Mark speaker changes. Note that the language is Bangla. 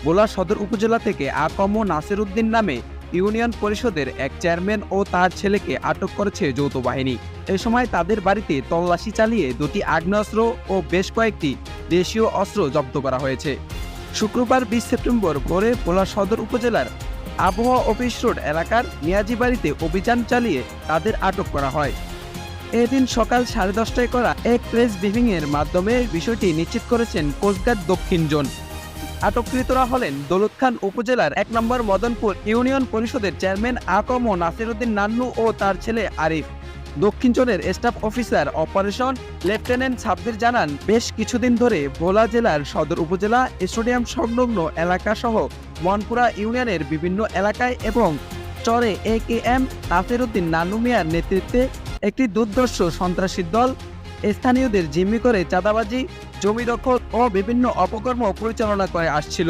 Speaker 1: ভোলা সদর উপজেলা থেকে আকম নাসির উদ্দিন নামে ইউনিয়ন পরিষদের এক চেয়ারম্যান ও তার ছেলেকে আটক করেছে যৌথ বাহিনী। এ সময় তাদের বাড়িতে তল্লাশি চালিয়ে দুটি আগ্নেয়াস্ত্র ও বেশ কয়েকটি দেশীয় অস্ত্র জব্দ করা হয়েছে। শুক্রবার 20 সেপ্টেম্বর ভোরে ভোলা সদর উপজেলার আবহাওয়া অফিস রোড এলাকার নিয়াজি বাড়িতে অভিযান চালিয়ে তাদের আটক করা হয়। এদিন সকাল 10:30টায় করা এক প্রেস ব্রিফিংয়ের মাধ্যমে বিষয়টি নিশ্চিত করেছেন কোস্টগার্ড দক্ষিণ জোন। আটককৃতরা হলেন দৌলত খান উপজেলার 1 নম্বর মদনপুর ইউনিয়ন পরিষদের চেয়ারম্যান আকম নাসির উদ্দিন নান্নু ও তার ছেলে আরিফ। দক্ষিণ জোনের staff officer operation lieutenant Sabbir জানান, বেশ কিছুদিন ধরে ভোলা জেলার সদর উপজেলা স্টেডিয়াম সংলগ্ন এলাকা সহ মনপুরা ইউনিয়নের বিভিন্ন এলাকায় এবং চরে AKM নাসির উদ্দিন নান্নু মিয়ার নেতৃত্বে একটি দুর্ধর্ষ সন্ত্রাসী দল স্থানীয়দের জিম্মি করে চাঁদাবাজি, জমি দখল ও বিভিন্ন অপকর্ম পরিচালনা করে আসছিল।